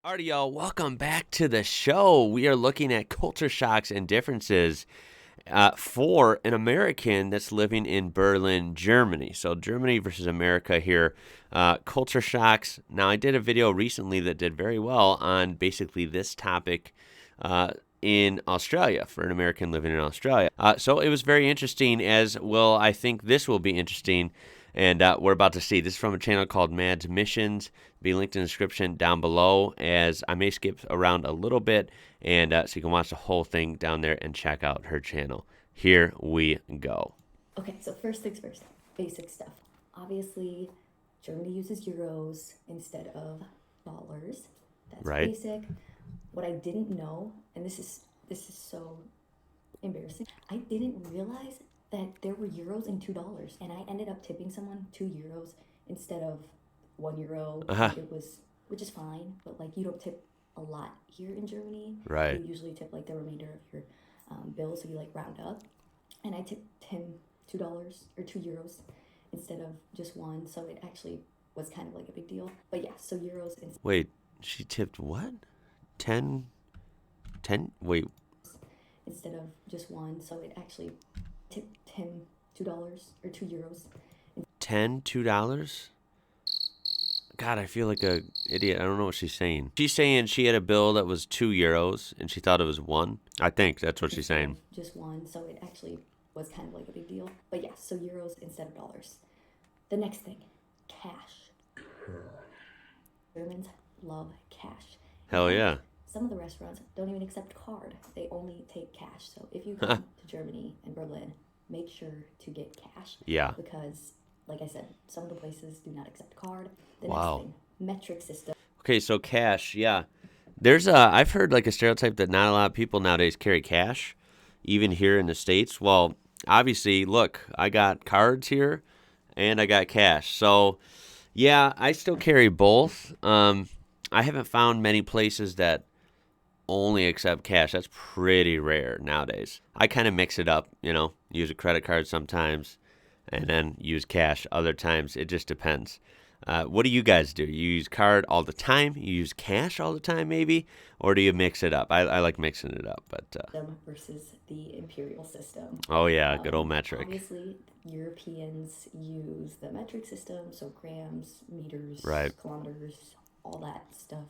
Alrighty, y'all, welcome back to the show. We are looking at culture shocks and differences for an American that's living in Berlin, Germany. So Germany versus America here. Culture shocks. Now, I did a video recently that did very well on basically this topic in Australia for an American living in Australia. So it was very interesting, as well. I think this will be interesting. And we're about to see. This is from a channel called Mad's Missions. Be linked in the description down below, as I may skip around a little bit, and so you can watch the whole thing down there and check out her channel. Here we go. Okay, so first things first, basic stuff. Obviously, Germany uses euros instead of dollars. That's right. Basic. What I didn't know, and this is so embarrassing, I didn't realize that there were euros and $2, and I ended up tipping someone €2 instead of €1. It was, which is fine, but like you don't tip a lot here in Germany. Right. You usually tip like the remainder of your bill, so you like round up. And I tipped him $2 or €2 instead of just one, so it actually was kind of like a big deal. But yeah, so euros. Wait, she tipped what? 10? Wait. Instead of just one, so it actually tipped him $2 or €2. $2? God, I feel like a idiot. I don't know what she's saying. She's saying she had a bill that was €2 and she thought it was one. I think that's what she's saying. Just one, so it actually was kind of like a big deal. But yeah, so euros instead of dollars. The next thing, cash. Germans love cash. Hell yeah. Some of the restaurants don't even accept card. They only take cash. So if you come to Germany and Berlin, make sure to get cash. Yeah. Because, like I said, some of the places do not accept card. The Wow. next thing, metric system. Okay, so cash, yeah. There's I've heard like a stereotype that not a lot of people nowadays carry cash, even here in the States. Well, obviously, look, I got cards here and I got cash. So, yeah, I still carry both. I haven't found many places that only accept cash. That's pretty rare nowadays. I kind of mix it up, use a credit card sometimes and then use cash other times. It just depends. What do you guys do? You use card all the time? You use cash all the time, maybe? Or do you mix it up? I like mixing it up, but Versus the imperial system. oh yeah, good old metric. Obviously, Europeans use the metric system, so grams, meters, right. kilometers, all that stuff.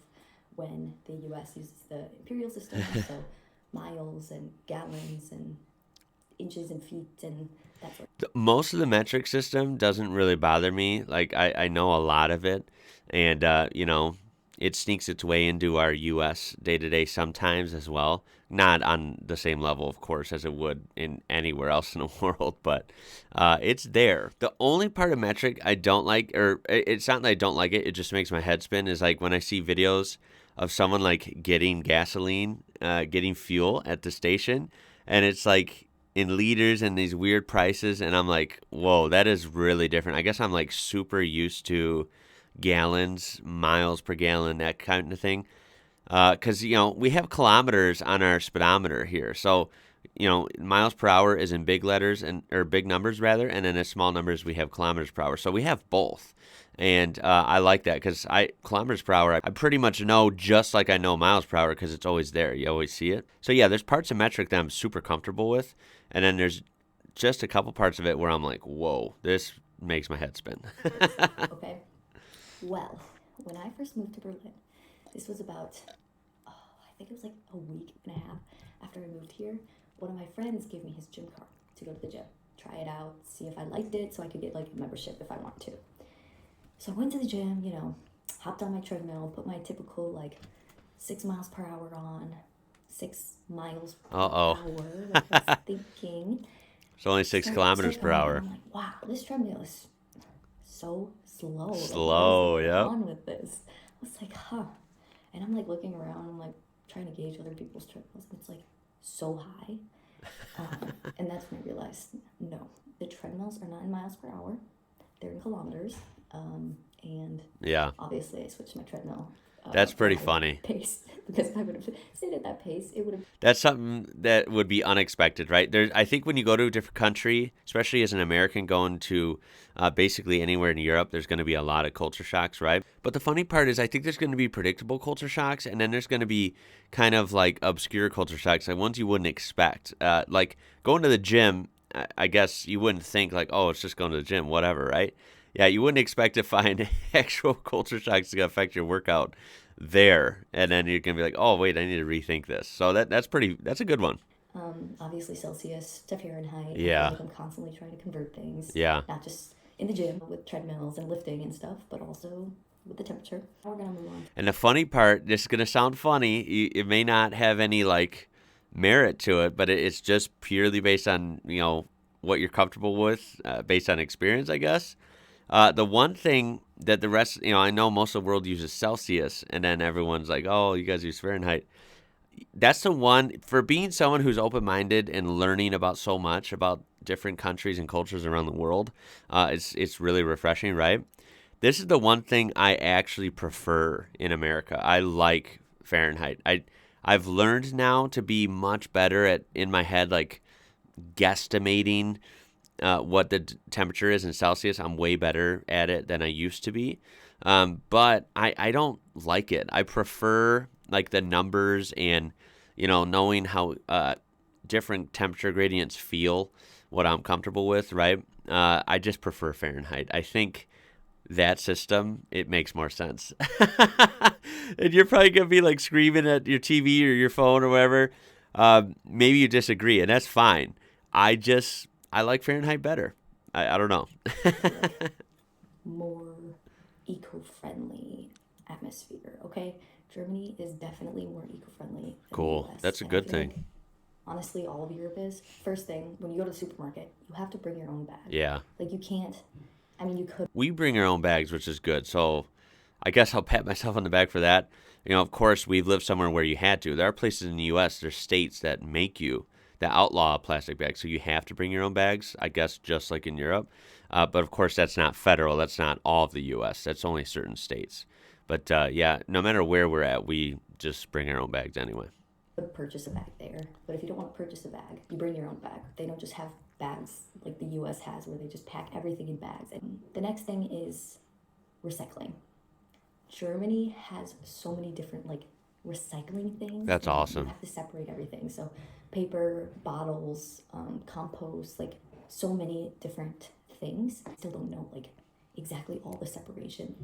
When the U.S. uses the imperial system, so miles and gallons and inches and feet and that sort of. Most of the metric system doesn't really bother me. Like I know a lot of it, and it sneaks its way into our U.S. day-to-day sometimes as well. Not on the same level, of course, as it would in anywhere else in the world, but it's there. The only part of metric I don't like, or it's not that I don't like it, it just makes my head spin, is like when I see videos of someone like getting gasoline, getting fuel at the station, and it's like in liters and these weird prices, and I'm like, whoa, that is really different. I guess I'm like super used to gallons, miles per gallon, that kind of thing. Because, we have kilometers on our speedometer here. So, miles per hour is in big letters or big numbers rather. And then in small numbers, we have kilometers per hour. So we have both. And I like that because kilometers per hour, I pretty much know just like I know miles per hour because it's always there. You always see it. So yeah, there's parts of metric that I'm super comfortable with. And then there's just a couple parts of it where I'm like, whoa, this makes my head spin. Okay. Well, when I first moved to Berlin, this was about, I think it was like a week and a half after I moved here. One of my friends gave me his gym card to go to the gym, try it out, see if I liked it, so I could get like a membership if I wanted to. So I went to the gym, hopped on my treadmill, put my typical like 6 miles per hour on, 6 miles per hour, like I was thinking. It's only 6 kilometers per hour. I'm like, wow, this treadmill is so slow. Slow, like, what is yep. going on with this? I was like, huh. And I'm like looking around, I'm like trying to gauge other people's treadmills, and it's like so high. And that's when I realized, no, the treadmills are not in miles per hour, they're in kilometers. And yeah, obviously I switched my treadmill. That's pretty funny. Pace because if I would have stayed at that pace, it would have. That's something that would be unexpected, right? I think when you go to a different country, especially as an American going to basically anywhere in Europe, there's going to be a lot of culture shocks, right? But the funny part is, I think there's going to be predictable culture shocks, and then there's going to be kind of like obscure culture shocks, like ones you wouldn't expect. Like going to the gym, I guess you wouldn't think like, oh, it's just going to the gym, whatever, right? Yeah, you wouldn't expect to find actual culture shocks that affect your workout there, and then you're gonna be like, oh wait, I need to rethink this. So that's a good one. Obviously, Celsius to Fahrenheit. I feel Yeah, like I'm constantly trying to convert things, yeah. not just in the gym with treadmills and lifting and stuff, but also with the temperature. Now we're gonna move on. And the funny part, this is gonna sound funny. It may not have any like merit to it, but it's just purely based on what you're comfortable with, based on experience, I guess. The one thing that the rest, I know most of the world uses Celsius, and then everyone's like, "Oh, you guys use Fahrenheit." That's the one for being someone who's open-minded and learning about so much about different countries and cultures around the world. It's really refreshing, right? This is the one thing I actually prefer in America. I like Fahrenheit. I've learned now to be much better at in my head like guesstimating what the temperature is in Celsius. I'm way better at it than I used to be. But I don't like it. I prefer like the numbers and, knowing how different temperature gradients feel, what I'm comfortable with, right? I just prefer Fahrenheit. I think that system, it makes more sense. And you're probably going to be like screaming at your TV or your phone or whatever. Maybe you disagree, and that's fine. I like Fahrenheit better. I don't know. Like more eco-friendly atmosphere. Okay, Germany is definitely more eco-friendly than the Cool. U.S., That's a and I good feel like thing. honestly, all of Europe is. First thing, when you go to the supermarket, you have to bring your own bag. Yeah. Like you can't. I mean, you could. We bring our own bags, which is good. So I guess I'll pat myself on the back for that. Of course, we've lived somewhere where you had to. There are places in the U.S., there's states that outlaw plastic bags. So you have to bring your own bags, I guess, just like in Europe. But of course, that's not federal. That's not all of the U.S., that's only certain states. But yeah, no matter where we're at, we just bring our own bags anyway. Purchase a bag there. But if you don't want to purchase a bag, you bring your own bag. They don't just have bags like the US has where they just pack everything in bags. And the next thing is recycling. Germany has so many different like recycling things, That's and you awesome. have to separate everything. So paper, bottles, compost, like so many different things. I still don't know like exactly all the separation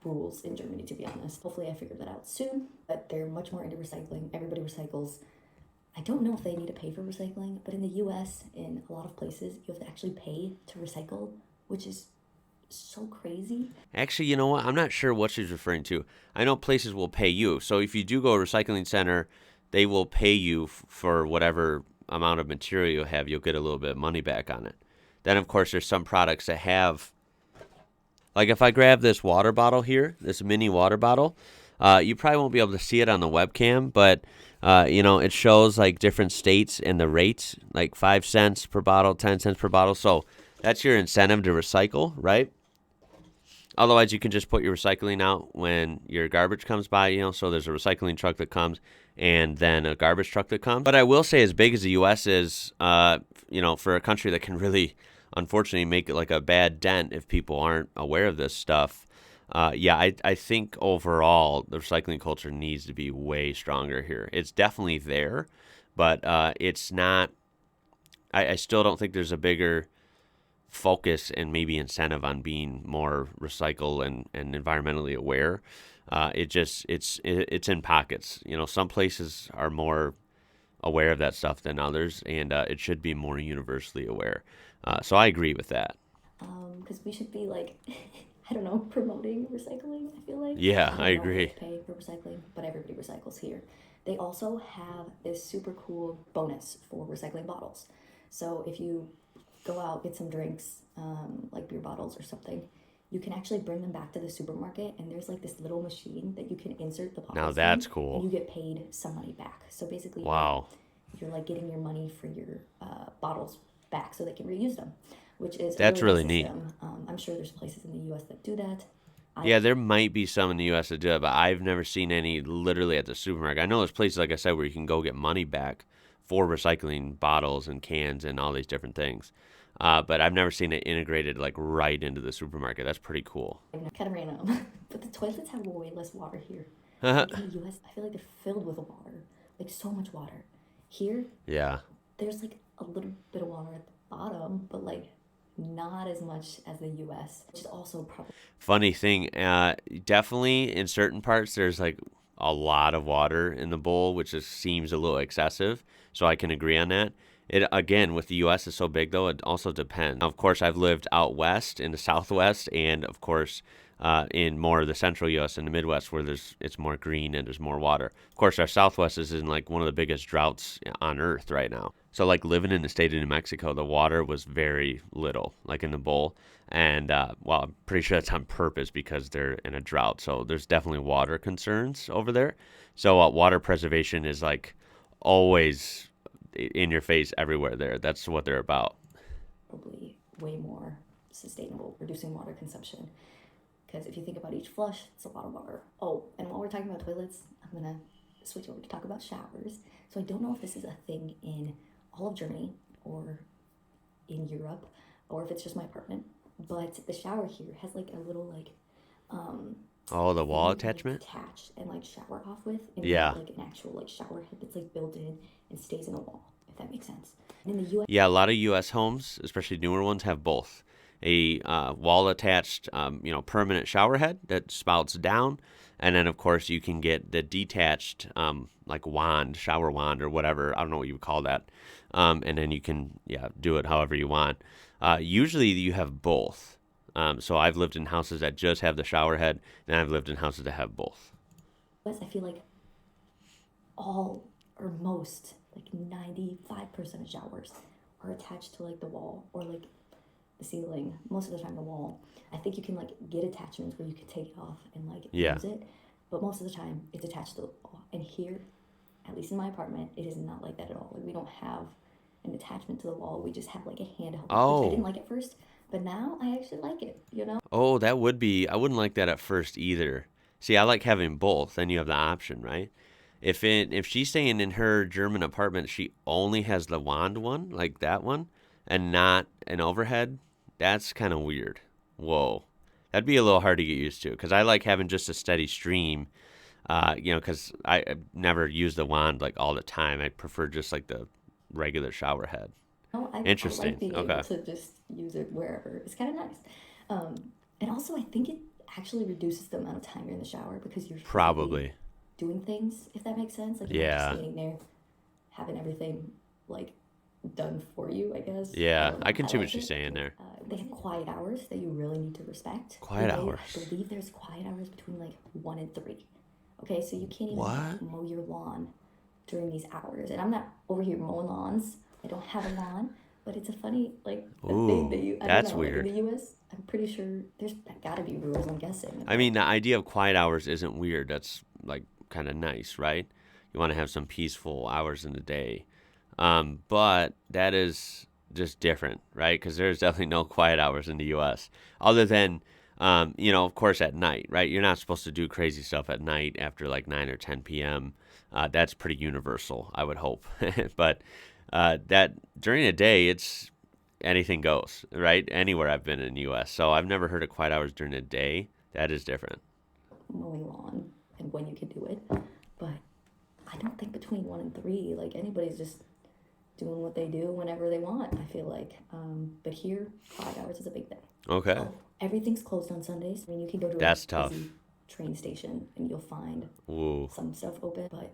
rules in Germany, to be honest. Hopefully, I figure that out soon. But they're much more into recycling. Everybody recycles. I don't know if they need to pay for recycling, but in the US, in a lot of places, you have to actually pay to recycle, which is so crazy. Actually, you know what? I'm not sure what she's referring to. I know places will pay you. So if you do go to a recycling center, they will pay you for whatever amount of material you have. You'll get a little bit of money back on it. Then, of course, there's some products that have, like if I grab this water bottle here, this mini water bottle, you probably won't be able to see it on the webcam, but it shows like different states and the rates, like 5 cents per bottle, 10 cents per bottle. So that's your incentive to recycle, right? Otherwise, you can just put your recycling out when your garbage comes by, so there's a recycling truck that comes and then a garbage truck that comes. But I will say, as big as the U.S. is, for a country that can really, unfortunately, make it like a bad dent if people aren't aware of this stuff, yeah, I think overall the recycling culture needs to be way stronger here. It's definitely there, but it's not, I still don't think there's a bigger focus and maybe incentive on being more recycle and environmentally aware. It's in pockets. Some places are more aware of that stuff than others, and it should be more universally aware. So I agree with that. Because we should be like, I don't know, promoting recycling, I feel like. Yeah, I I don't know if you agree. have to pay for recycling, but everybody recycles here. They also have this super cool bonus for recycling bottles. So if you go out, get some drinks, like beer bottles or something, you can actually bring them back to the supermarket, and there's like this little machine that you can insert the Now bottles that's in, and cool. you get paid some money back. So basically, Wow. you're like getting your money for your bottles back so they can reuse them, which is a That's really good really neat. system. I'm sure there's places in the U.S. that do that. I Yeah, there might be some in the U.S. that do it, but I've never seen any literally at the supermarket. I know there's places, like I said, where you can go get money back for recycling bottles and cans and all these different things. But I've never seen it integrated like right into the supermarket. That's pretty cool. kind of random, but the toilets have way less water here. Like in the U.S., I feel like they're filled with water, like so much water. Here, Yeah. there's like a little bit of water at the bottom, but like not as much as the US, which is also probably Funny thing, definitely in certain parts there's like a lot of water in the bowl, which just seems a little excessive. So I can agree on that. It again with the U.S. is so big though. It also depends. Of course, I've lived out west in the Southwest, and of course, in more of the central U.S. and the Midwest, where it's more green and there's more water. Of course, our Southwest is in like one of the biggest droughts on Earth right now. So like living in the state of New Mexico, the water was very little, like in the bowl. And well, I'm pretty sure that's on purpose because they're in a drought. So there's definitely water concerns over there. So water preservation is like always in your face everywhere there. That's what they're about. way more sustainable, reducing water consumption. Because if you think about each flush, it's a lot of water. Oh, and while we're talking about toilets, I'm gonna switch over to talk about showers. So I don't know if this is a thing in all of Germany or in Europe, or if it's just my apartment. But the shower here has like a little like Oh, the wall thing you can like attachment? detach and like shower off with, and you Yeah. have like an actual like shower head that's like built in and stays in the wall, if that makes sense. And in the U.S., Yeah, a lot of U.S. homes, especially newer ones, have both a wall attached, permanent shower head that spouts down, and then of course you can get the detached, like wand, shower wand or whatever. I don't know what you would call that, and then you can do it however you want. Usually you have both. So I've lived in houses that just have the shower head, and I've lived in houses that have both. I feel like all or most like 95% of showers are attached to like the wall or like the ceiling, most of the time the wall. I think you can like get attachments where you can take it off and like Yeah. use it, but most of the time it's attached to the wall. And here, at least in my apartment, it is not like that at all. Like we don't have an attachment to the wall. We just have like a handheld, which I didn't Oh, like at first, but now I actually like it, you know? Oh, that would be. I wouldn't like that at first either. See, I like having both. Then you have the option, right? If she's staying in her German apartment, she only has the wand one, like that one, and not an overhead. That's kind of weird. Whoa, that'd be a little hard to get used to. Because I like having just a steady stream. Because I never use the wand like all the time. I prefer just like the regular shower head. No, I like Interesting. being able Okay. to just use it wherever. It's kind of nice. And also, I think it actually reduces the amount of time you're in the shower because you're physically Probably. doing things, if that makes sense. Like you're not just Yeah. standing there having everything like done for you, I guess. I Yeah. don't I know. can I see like what you're it. saying there. They have quiet hours that you really need to respect. Quiet I hours. believe there's quiet hours between like 1 and 3. Okay, so you can't even What? like mow your lawn during these hours. And I'm not over here mowing lawns. I don't have a lawn, but it's a funny like a thing Ooh, that I don't that's know, like in weird. the US, I'm pretty sure there's gotta be rules, I'm guessing, I but mean, the idea of quiet hours isn't weird. That's like kind of nice, right? You want to have some peaceful hours in the day. But that is just different, right? Because there's definitely no quiet hours in the U.S. other than, of course, at night, right? You're not supposed to do crazy stuff at night after like 9 or 10 p.m. That's pretty universal, I would hope. But that during the day, it's anything goes, right? Anywhere I've been in the U.S. So I've never heard of quiet hours during the day. That is different. mowing lawn and when you can do it. But I don't think between 1 and 3, like anybody's just doing what they do whenever they want, I feel like. But here, quiet hours is a big thing. Okay. Oh, everything's closed on Sundays. I mean, you can go to a That's busy tough. train station and you'll find Ooh. some stuff open, but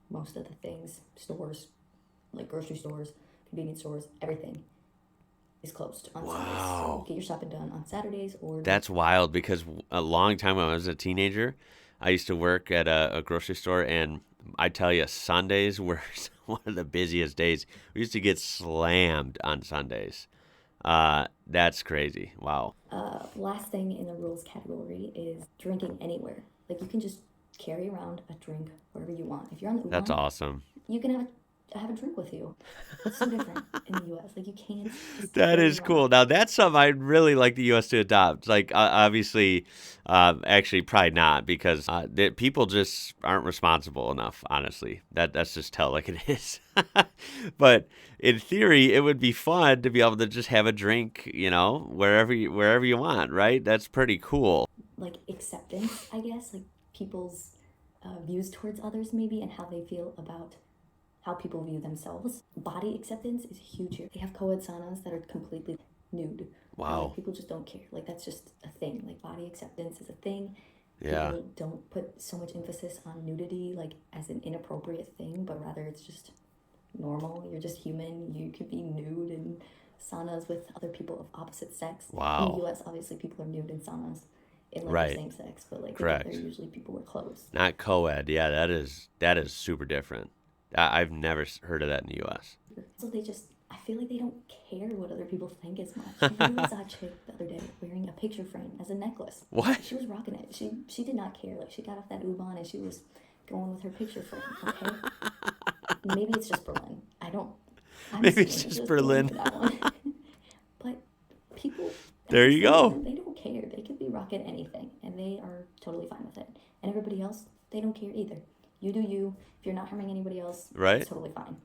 most of the things, stores, like grocery stores, convenience stores, everything is closed on Sundays. So Wow. get your shopping done on Saturdays or That's wild because a long time when I was a teenager, I used to work at a grocery store, and I tell you, Sundays were one of the busiest days. We used to get slammed on Sundays. That's crazy. Wow. last thing in the rules category is drinking anywhere. Like you can just carry around a drink wherever you want. If you're on the That's U-Bahn, awesome. you can have have a drink with you. It's so different in the U.S. Like you can't just That carry is around. cool. Now that's something I'd really like the U.S. to adopt. Like obviously, actually probably not because people just aren't responsible enough. Honestly, that's just tell like it is. But in theory, it would be fun to be able to just have a drink, wherever you want. Right? That's pretty cool. Like acceptance, I guess, like people's views towards others maybe and how they feel about how people view themselves. Body acceptance is huge here. They have co-ed saunas that are completely nude. Wow. People just don't care. Like that's just a thing. Like body acceptance is a thing. Yeah. People don't put so much emphasis on nudity like as an inappropriate thing, but rather it's just normal. You're just human. You could be nude in saunas with other people of opposite sex. In the Wow. U.S., obviously, people are nude in saunas in like the Right. same sex, but like Correct. together, usually people wear clothes. Not co-ed. Yeah, that is super different. I've never heard of that in the U.S. So I feel like they don't care what other people think as much. I literally saw a chick the other day wearing a picture frame as a necklace. What? She was rocking it. She did not care. Like she got off that U-Bahn and she was going with her picture frame. Okay, maybe it's just Berlin. I'm Maybe assuming it's just just Berlin. for that one. But people, There you go. they don't care. They could be rocking anything, and they are totally fine with it. And everybody else, they don't care either. You do you. If you're not harming anybody else, Right. it's totally fine.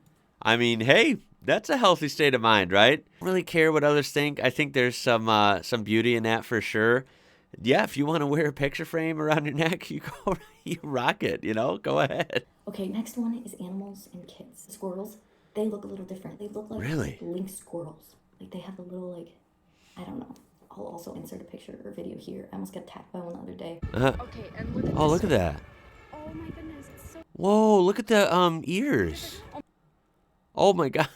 I mean, hey, that's a healthy state of mind, right? Don't really care what others think. I think there's some beauty in that for sure. Yeah, if you want to wear a picture frame around your neck, you rock it. Go ahead. Okay, next one is animals and kids. Squirrels, they look a little different. They look like Really? lynx squirrels. Like they have a little I don't know. I'll also insert a picture or video here. I almost got attacked by one the other day. Okay, and look at Oh, this look at one. that. Oh my goodness, it's so. Whoa, look at the ears. Oh Oh my God.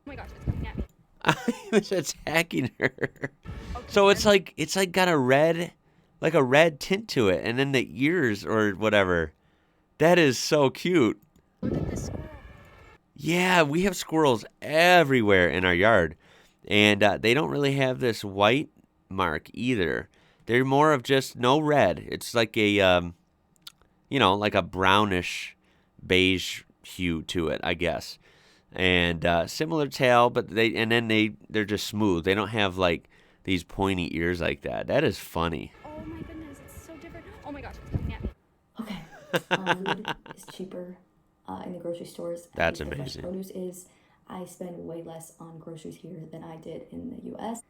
my gosh, it's coming at me. He was attacking her. Okay, So it's and- like got a red tint to it, and then the ears or whatever. That is so cute. Look at this squirrel. Yeah, we have squirrels everywhere in our yard, and they don't really have this white mark either. They're more of just no red. It's like like a brownish beige hue to it, I guess. And similar tail, but they're just smooth. They don't have like these pointy ears like that. That is funny. Oh my goodness, it's so different. Oh my gosh, it's coming at me. Okay, food is cheaper in the grocery stores. That's Because amazing. Produce is. I spend way less on groceries here than I did in the U.S.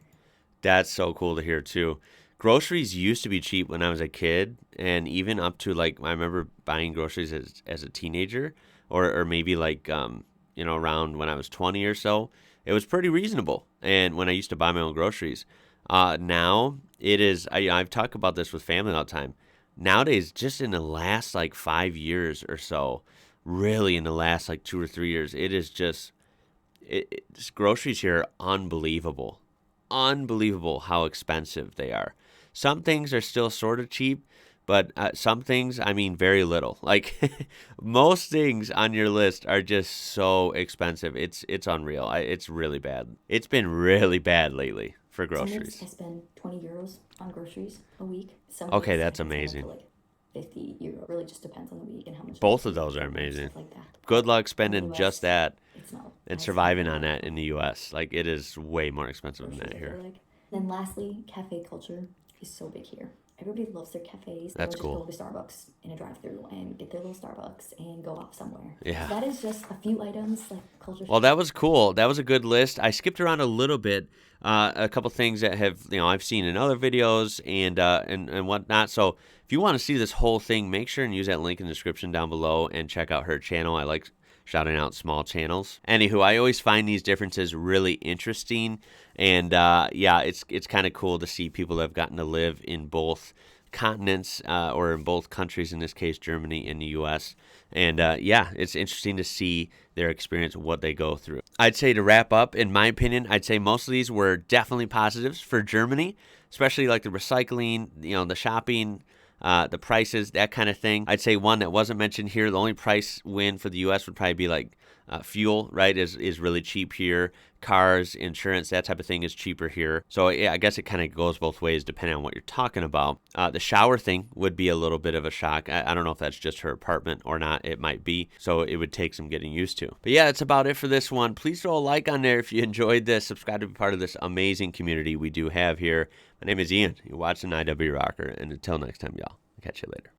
That's so cool to hear too. Groceries used to be cheap when I was a kid, and even up to like I remember buying groceries as a teenager, or maybe like around when I was 20 or so. It was pretty reasonable, and when I used to buy my own groceries, now it is. I've talked about this with family all the time. Nowadays, just in the last like 5 years or so, really in the last like 2 or 3 years, it is just groceries here are unbelievable. Unbelievable how expensive they are. Some things are still sort of cheap, but some things, I mean, very little. Like most things on your list are just so expensive. It's unreal. It's really bad. It's been really bad lately for Some weeks groceries. I spend 20 euros on groceries a week. Some Okay, weeks I that's can sign up amazing. for like 50 euro. Really just depends on the week and how much. Both I of those are eat and amazing. Stuff like that. Good luck In spending the just US, that It's not. and I surviving spend on that in the U.S. Like it is way more expensive than groceries, that I feel here. like. Then lastly, cafe culture is so big here. Everybody loves their cafes. That's They'll cool. just go to Starbucks in a drive-through and get their little Starbucks and go off somewhere. Yeah. So that is just a few items like culture. Well, that was cool. That was a good list. I skipped around a little bit, a couple things that have I've seen in other videos and whatnot. So if you want to see this whole thing, make sure and use that link in the description down below and check out her channel. I like shouting out small channels. Anywho, I always find these differences really interesting, and yeah, it's kind of cool to see people that have gotten to live in both continents or in both countries, in this case Germany and the US, and yeah, it's interesting to see their experience, what they go through. I'd say to wrap up, in my opinion, I'd say most of these were definitely positives for Germany, especially like the recycling, the shopping, the prices, that kind of thing. I'd say one that wasn't mentioned here, the only price win for the US would probably be like Fuel, right, is really cheap here. Cars, insurance, that type of thing is cheaper here. So yeah, I guess it kind of goes both ways depending on what you're talking about. The shower thing would be a little bit of a shock. I don't know if that's just her apartment or not. It might be. So it would take some getting used to. But yeah, that's about it for this one. Please throw a like on there if you enjoyed this. Subscribe to be part of this amazing community we do have here. My name is Ian. You're watching IWrocker. And until next time, y'all, I'll catch you later.